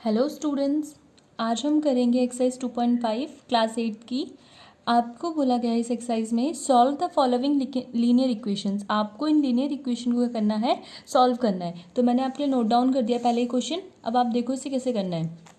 Hello students, आज हम करेंगे एक्सरसाइज 2.5 क्लास 8 की। आपको बोला गया है इस एक्सरसाइज में solve the following linear equations. आपको इन लीनियर इक्वेशन को क्या करना है, सॉल्व करना है। तो मैंने आपके लिए नोट डाउन कर दिया पहले ही क्वेश्चन। अब आप देखो इसे कैसे करना है।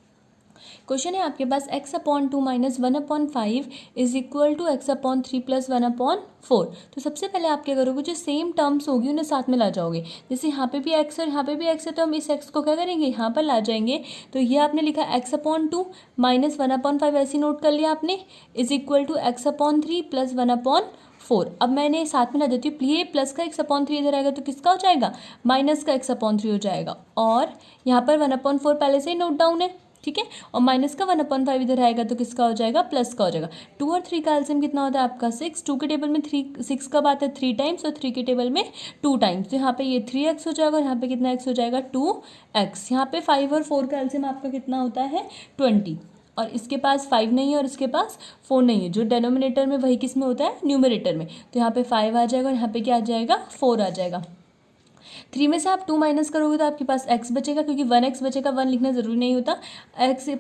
क्वेश्चन है आपके पास x/2 - 1/5 is equal to x/3 + 1/4। तो सबसे पहले आप क्या करोगे, जो सेम टर्म्स होगी उन्हें साथ में ला जाओगे। जैसे यहाँ पे भी x और यहाँ पे भी x है, तो हम इस x को क्या करेंगे, यहाँ पर ला जाएंगे। तो ये आपने लिखा x/2 - 1/5 ऐसे नोट कर लिया आपने, इज इक्वल टू x/3 + 1/4। अब मैंने साथ में ला देती हूँ, ये प्लस का x/3 इधर आएगा तो किसका हो जाएगा, माइनस का x/3 हो जाएगा। और यहाँ पर 1/4 पहले से ही नोट डाउन है, ठीक है। और माइनस का 1/5 इधर आएगा तो किसका हो जाएगा, प्लस का हो जाएगा। 2 और 3 का एलसीएम कितना होता है आपका 6। 2 के टेबल में 6 कब आता है, 3 टाइम्स, और 3 के टेबल में 2 टाइम्स। तो यहाँ पे ये 3x हो जाएगा और यहाँ पे कितना x हो जाएगा, 2x। यहाँ पे 5 और 4 का एलसीएम आपका कितना होता है, 20। और इसके पास 5 नहीं है और इसके पास 4 नहीं है। जो डेनोमिनेटर में वही किस में होता है, न्यूमरेटर में। तो यहाँ पे 5 आ जाएगा और यहाँ पे क्या आ जाएगा, 4 आ जाएगा। 3 में से आप 2 माइनस करोगे तो आपके पास x बचेगा, क्योंकि 1x बचेगा, 1 लिखना जरूरी नहीं होता। x/6,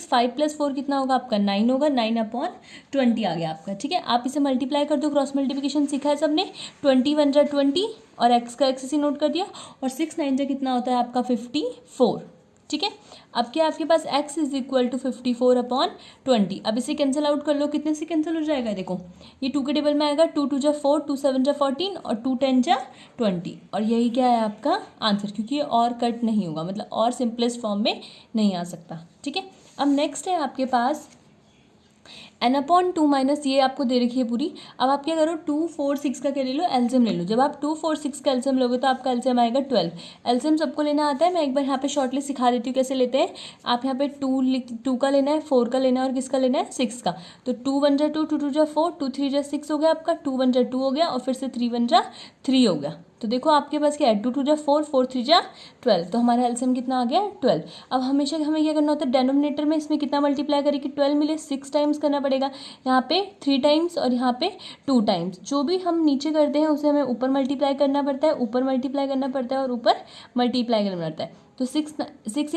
5 + 4 कितना होगा आपका, 9 होगा। 9/20 आ गया आपका, ठीक है। आप इसे मल्टीप्लाई कर दो, क्रॉस मल्टीप्लिकेशन सीखा है सबने। 20 × 20 और x का x इसी नोट कर दिया। और 6 9 जा कितना होता है आपका 54, ठीक है। अब क्या आपके पास x इज इक्वल टू 54/20। अब इसे कैंसिल आउट कर लो, कितने से कैंसिल हो जाएगा, देखो ये 2 के टेबल में आएगा, 2 2 जा 4, 2 7 जा 14 और 2 10 जा 20। और यही क्या है आपका आंसर, क्योंकि ये और कट नहीं होगा, मतलब और सिंपलेस्ट फॉर्म में नहीं आ सकता, ठीक है। अब नेक्स्ट है आपके पास n/2 माइनस, ये आपको दे रखी है पूरी। अब आप क्या करो, 2 4 6 का क्या ले लो, एलसीएम ले लो। जब आप 2 4 6 का एलसीएम लोगे तो आपका एलसीएम आएगा 12। एलसीएम सबको लेना आता है, मैं एक बार यहाँ पे शॉर्टली सिखा देती हूँ कैसे लेते हैं। आप यहाँ पे 2 का लेना है, 4 का लेना है और किसका लेना है, 6 का। तो 2 1 जा 2, 2 2 जा 4, 2 3 जा 6 हो गया आपका, 2 1 जा 2 हो गया और फिर से 3 1 जा 3 हो गया। तो देखो आपके पास क्या है, 2 2 जा 4, 4 3 जा 12। तो हमारा एलसीएम कितना आ गया, 12। अब हमेशा हमें क्या करना होता है, डेनोमिनेटर में इसमें कितना मल्टीप्लाई करें कि 12 मिले, 6 टाइम्स करना पड़ेगा। यहाँ पे 3 टाइम्स और यहाँ पे 2 टाइम्स। जो भी हम नीचे करते हैं उसे हमें ऊपर मल्टीप्लाई करना पड़ता है, ऊपर मल्टीप्लाई करना पड़ता है और ऊपर मल्टीप्लाई करना पड़ता है। तो 6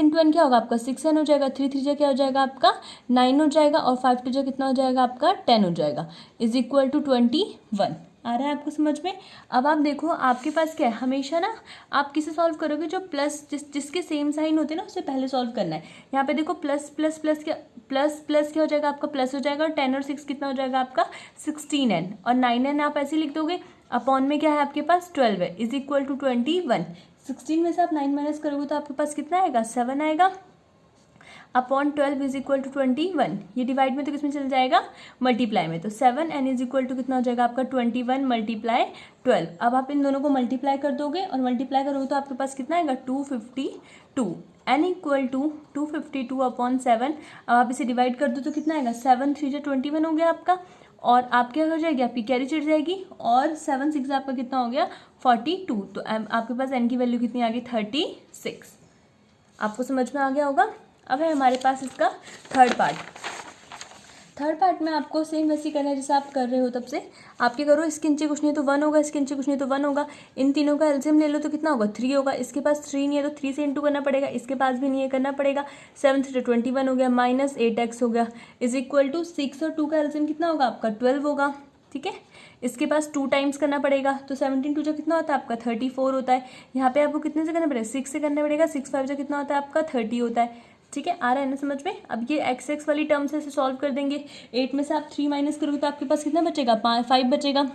× n क्या होगा आपका, 6n हो जाएगा। 3 3 जा क्या हो जाएगा आपका 9 हो जाएगा और 5 2 जा कितना हो जाएगा आपका 10 हो जाएगा, इज इक्वल टू 21। आ रहा है आपको समझ में। अब आप देखो आपके पास क्या है, हमेशा ना आप किसे सॉल्व करोगे, जो प्लस जिसके सेम साइन होते हैं ना उससे पहले सॉल्व करना है। यहाँ पे देखो प्लस प्लस प्लस क्या, प्लस प्लस क्या हो जाएगा आपका, प्लस हो जाएगा। और 10 और 6 कितना हो जाएगा आपका 16n। और 9n आप ऐसे लिख दोगे, अपॉन में क्या है आपके पास 12 है, इज इक्वल टू 21। 16 में से आप 9 माइनस करोगे तो आपके पास कितना आएगा, 7 आएगा। Upon 12 is equal to 21। ये डिवाइड में तो किसमें चल जाएगा, मल्टीप्लाई में। तो 7n इज इक्वल टू कितना हो जाएगा आपका 21 × 12। अब आप इन दोनों को मल्टीप्लाई कर दोगे और मल्टीप्लाई करोगे तो आपके पास कितना आएगा 252। n equal to 252/7। अब आप इसे डिवाइड कर दो तो कितना आएगा, 7 3 जा 21 हो गया आपका। और आप क्या हो जाएगी, आपकी कैरी चिट जाएगी। और 7 6 आपका कितना हो गया 42। तो आपके पास n की वैल्यू कितनी आ गई 36। आपको समझ में आ गया होगा। अब है हमारे पास इसका थर्ड पार्ट में आपको सेम वैसे करना है जैसे आप कर रहे हो तब से। आप क्या करो, इसके नीचे कुछ नहीं तो 1 होगा, इसके नीचे कुछ नहीं तो 1 होगा। इन तीनों का एलसीएम ले लो तो कितना होगा 3 होगा। इसके पास 3 नहीं है तो 3 से इंटू करना पड़ेगा, इसके पास भी नहीं है करना पड़ेगा। 7 3 21 हो गया, माइनस 8x हो गया, इज इक्वल टू 6 और 2 का एलसीएम कितना होगा आपका 12 होगा, ठीक है। इसके पास 2 टाइम्स करना पड़ेगा, तो 17 2 जो कितना होता है आपका 34 होता है। यहाँ पे आपको कितने से करना पड़ेगा, 6 से करना पड़ेगा। 6 5 जो कितना होता है आपका 30 होता है, ठीक है। आ रहा है ना समझ में। अब ये एक्स एक्स वाली टर्म से सॉल्व कर देंगे। 8 में से आप 3 माइनस करोगे तो आपके पास कितना बचेगा 5 बचेगा।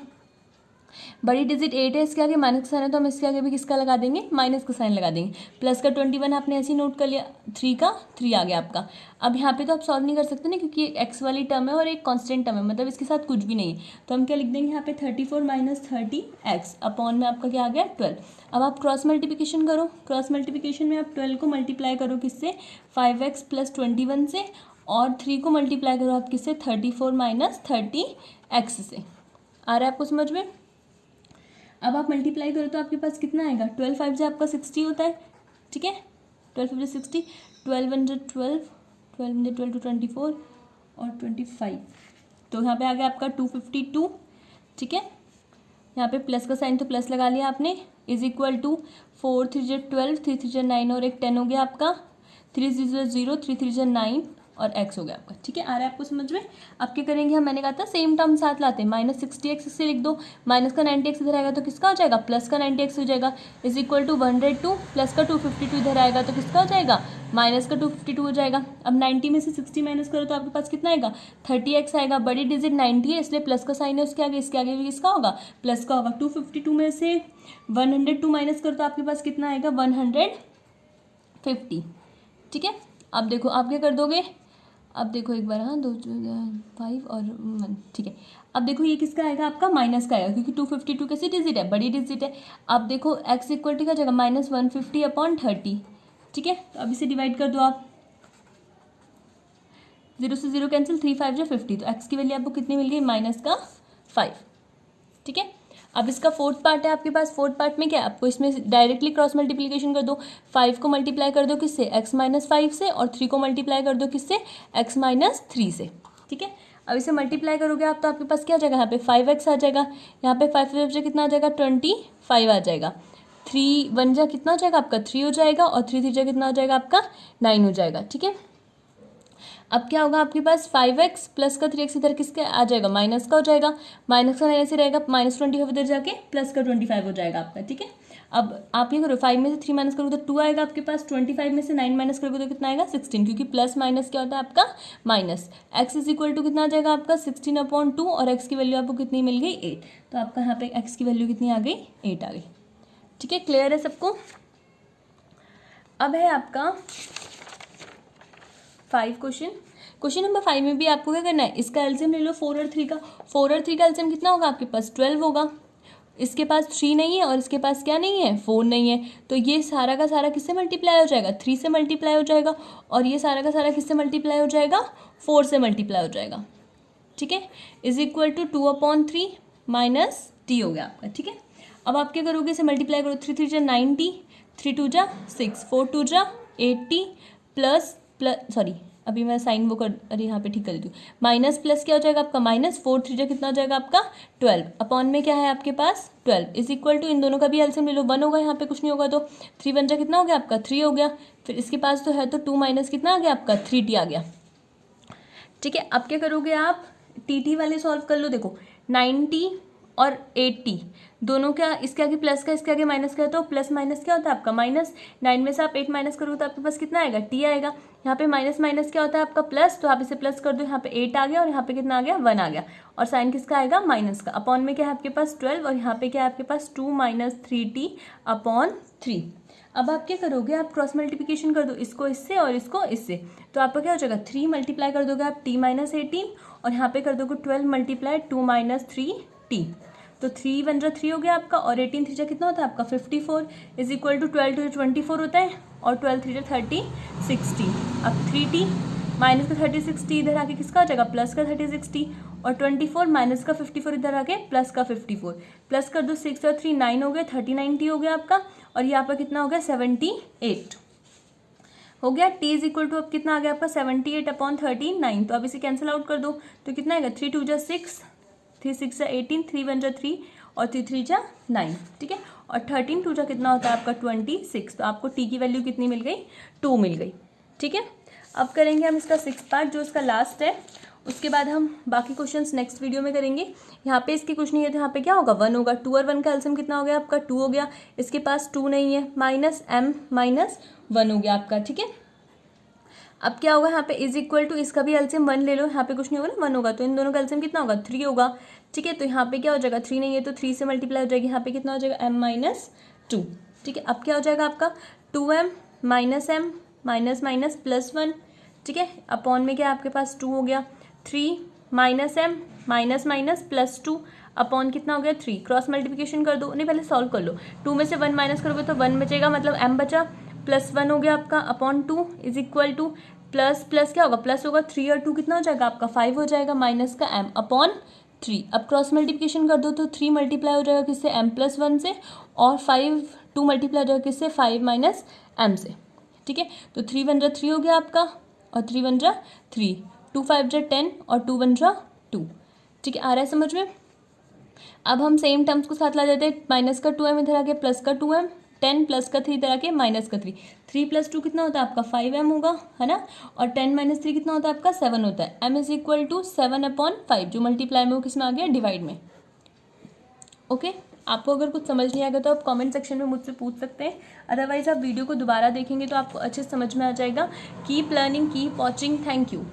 बड़ी डिजिट 8 है, इसके आगे माइनस का साइन है तो हम इसके आगे भी किसका लगा देंगे, माइनस का साइन लगा देंगे। प्लस का 21 आपने ऐसे ही नोट कर लिया, 3 का 3 आ गया आपका। अब यहाँ पे तो आप सॉल्व नहीं कर सकते ना, क्योंकि एक्स वाली टर्म है और एक कांस्टेंट टर्म है, मतलब इसके साथ कुछ भी नहीं है। तो हम क्या लिख देंगे यहाँ पे 34 - 30x अपॉन में आपका क्या आ गया 12। अब आप क्रॉस मल्टीप्लिकेशन करो। क्रॉस मल्टीप्लिकेशन में आप 12 को मल्टीप्लाई करो किससे, 5x + 21 से। और 3 को मल्टीप्लाई करो आप किससे, 34 - 30x से। आ रहा है आपको समझ में। अब आप मल्टीप्लाई करो तो आपके पास कितना आएगा, 12 5 जो आपका 60 होता है, ठीक है। 12 5 60, 12 1 12, 12 12 to 24 और 25। तो यहाँ पे आ गया आपका 252, ठीक है। यहाँ पे प्लस का साइन तो प्लस लगा लिया आपने, इज इक्वल टू 4 3 12, 3 3 9 और एक 10 हो गया आपका। 3 0 0, 3 3 0 9 और x हो गया आपका। ठीक है, आ रहा है आपको समझ में। अब क्या करेंगे हम, मैंने कहा था सेम टर्म साथ लाते हैं, माइनस 60x से लिख दो, माइनस का 90x इधर आएगा तो किसका हो जाएगा, प्लस का 90x हो जाएगा, इज इक्वल टू 102 प्लस का 252 इधर आएगा तो किसका हो जाएगा, माइनस का 252 हो जाएगा। अब 90 में से 60 माइनस करो तो आपके पास कितना आएगा, 30x आएगा। बड़ी डिजिट 90 है इसलिए प्लस का साइन है उसके आगे, इसके आगे भी किसका होगा, प्लस का होगा। 252 में से 102 माइनस करो तो आपके पास कितना आएगा, 150। ठीक है, अब देखो आप क्या कर दोगे, अब देखो एक बार, हाँ 2 5 और 1, ठीक है। अब देखो ये किसका आएगा, आपका माइनस का आएगा, क्योंकि 252 कैसी डिजिट है, बड़ी डिजिट है। अब देखो x इक्वल टू क्या जाएगा, -150/30। ठीक है, तो अब इसे डिवाइड कर दो आप, 0 से 0 कैंसिल, 3 5 जो 50, तो x की वैल्यू आपको कितनी मिल गई, -5। ठीक है, अब इसका फोर्थ पार्ट है आपके पास। फोर्थ पार्ट में क्या है, आपको इसमें डायरेक्टली क्रॉस मल्टीप्लिकेशन कर दो, 5 को मल्टीप्लाई कर दो किससे, x-5 से, और 3 को मल्टीप्लाई कर दो किससे, x-3 से। ठीक है, अब इसे मल्टीप्लाई करोगे आप तो आपके पास क्या आ जाएगा, यहाँ पे 5x आ जाएगा, यहाँ पे 5 से कितना आ जाएगा, 25 आ जाएगा। 3 1 जा कितना हो जाएगा आपका, 3 हो जाएगा, और 3 3 जा कितना हो जाएगा आपका, 9 हो जाएगा। ठीक है, अब क्या होगा आपके पास, 5x प्लस का 3x इधर किसके आ जाएगा, माइनस का हो जाएगा, माइनस का ऐसे रहेगा, -25 इधर जाके प्लस का 25 हो जाएगा आपका। ठीक है, अब आप ये करो, 5 में से 3 माइनस करोगे तो 2 आएगा आपके पास, 25 में से 9 माइनस करोगे तो कितना आएगा, 16, क्योंकि प्लस माइनस क्या होता है आपका, minus. x is equal to कितना आ जाएगा आपका, 16/2, और x की वैल्यू आपको कितनी मिल गई, 8। तो आपका यहाँ पे x की वैल्यू कितनी आ गई, 8 आ गई। ठीक है, क्लियर है सबको। अब है आपका 5 क्वेश्चन नंबर 5 में भी आपको क्या करना है, इसका एलसीएम ले लो 4 और 3 का। 4 और 3 का एलसीएम कितना होगा आपके पास, 12 होगा। इसके पास 3 नहीं है और इसके पास क्या नहीं है, 4 नहीं है, तो ये सारा का सारा किससे मल्टीप्लाई हो जाएगा, 3 से मल्टीप्लाई हो जाएगा, और ये सारा का सारा किससे मल्टीप्लाई हो जाएगा, 4 से मल्टीप्लाई हो जाएगा। ठीक है, is equal to 2/3 minus t हो गया आपका। ठीक है, अब आप क्या करोगे, इसे मल्टीप्लाई करो, 3 3 जा 90, 3 2 जा 6, 4 2 जा 80, प्लस सॉरी अभी मैं साइन वो कर, अरे यहाँ पे ठीक कर देती हूँ, माइनस प्लस क्या हो जाएगा आपका, -4 3 जा कितना हो जाएगा आपका, 12, अपॉन में क्या है आपके पास 12, इज इक्वल टू इन दोनों का भी एलसीएम ले लो, 1 होगा, यहाँ पे कुछ नहीं होगा तो 3 1 जा कितना हो गया आपका, 3 हो गया। फिर इसके पास तो है तो 2 माइनस कितना आ गया आपका, 3t आ गया। ठीक है, अब क्या करोगे आप, टी वाले सॉल्व कर लो। देखो 90 और 80 दोनों क्या, इसके आगे प्लस का इसके आगे माइनस का है, तो प्लस माइनस क्या होता है आपका, माइनस। 9 में से आप 8 माइनस करोगे तो आपके पास कितना आएगा, टी आएगा। यहाँ पे माइनस माइनस क्या होता है आपका, प्लस, तो आप इसे प्लस कर दो, यहाँ पे 8 आ गया, और यहाँ पे कितना आ गया, 1 आ गया, और साइन किसका आएगा, माइनस का। अपॉन में क्या है आपके पास 12, और यहाँ पे क्या है आपके पास 2 - 3t/3। अब आप क्या करोगे, आप क्रॉस मल्टीप्लिकेशन कर दो, इसको इससे और इसको इससे, तो आपका क्या हो जाएगा, 3 मल्टीप्लाई कर दोगे आप t - 18, और यहाँ पे कर दोगे 12 मल्टीप्लाई 2 - 3t, तो 3 1 जा 3 हो गया आपका, और 18 3 जा कितना होता है आपका 54, इज इक्वल टू 12 2 24 होता है, और 12 3 जा 30 60। अब 3t माइनस का 30 60 इधर आके किसका हो जाएगा, प्लस का 30 60, और 24 माइनस का 54 इधर आके प्लस का 54, प्लस कर दो 6 और 3 9 हो गया, 39t हो गया आपका, और ये आपका कितना हो गया 78 हो गया। t इज इक्वल टू अब कितना आ गया आपका 78/39, तो अब इसे कैंसिल आउट कर दो, तो कितना आएगा 3 2 जा 6, 3 6 जा 18, 3 1 जा 3, और 3 3 जा 9। ठीक है, और 13 2 जा कितना होता है आपका 26, तो आपको t की वैल्यू कितनी मिल गई, 2 मिल गई। ठीक है, अब करेंगे हम इसका 6th पार्ट जो इसका लास्ट है, उसके बाद हम बाकी क्वेश्चंस नेक्स्ट वीडियो में करेंगे। यहाँ पे इसके कुछ नहीं है तो यहाँ पे क्या होगा 1 होगा, 2 और 1 का एलसीएम कितना हो गया आपका 2 हो गया, इसके पास 2 नहीं है, -m-1 हो गया आपका। ठीक है, अब क्या होगा यहाँ पे इज इक्वल टू, इसका भी एलसीएम 1 ले लो, यहाँ पे कुछ नहीं होगा ना 1 होगा, तो इन दोनों का एलसीएम कितना होगा 3 होगा। ठीक है, तो यहाँ पे क्या हो जाएगा 3 नहीं है तो 3 से मल्टीप्लाई हो जाएगी, यहाँ पे कितना हो जाएगा m-2। ठीक है, अब क्या हो जाएगा आपका 2m - m minus minus plus 1। ठीक है, अपॉन में क्या आपके पास 2 हो गया, 3 -m minus minus plus 2 upon कितना हो गया 3, क्रॉस मल्टीप्लिकेशन कर दो, नहीं पहले सॉल्व कर लो, 2 में से 1 माइनस करोगे तो 1 बचेगा, मतलब m बचा, प्लस 1 हो गया आपका upon 2 is equal two plus plus क्या होगा, प्लस होगा 3 और 2 कितना हो जाएगा आपका 5 हो जाएगा, माइनस का m अपॉन 3। अब क्रॉस मल्टीप्लिकेशन कर दो तो 3 मल्टीप्लाई हो जाएगा किससे, m + 1 से, और 2 मल्टीप्लाई हो जाएगा किससे, 5 - m से। ठीक है, तो 3 1 जा 3 हो गया आपका, और 3 1 जा 3, 2 5 जा 10, और 2 1 जा 2। ठीक है, आ रहा है समझ में। अब हम सेम टर्म्स को साथ ला जाते हैं, माइनस का 2m इधर आ गया, प्लस का 2m, 10 प्लस का 3 इधर आके माइनस का 3, 3 + 2 कितना होता है आपका 5m होगा, है ना। और 10 - 3 कितना होता है आपका 7 होता है। m = 7/5 जो मल्टीप्लाई में वो किस में आ गया डिवाइड में। ओके आपको अगर कुछ समझ नहीं आएगा तो आप कमेंट सेक्शन में मुझसे पूछ सकते हैं, अदरवाइज आप वीडियो को दोबारा देखेंगे तो आपको अच्छे से समझ में आ जाएगा। Keep learning, keep watching, thank you.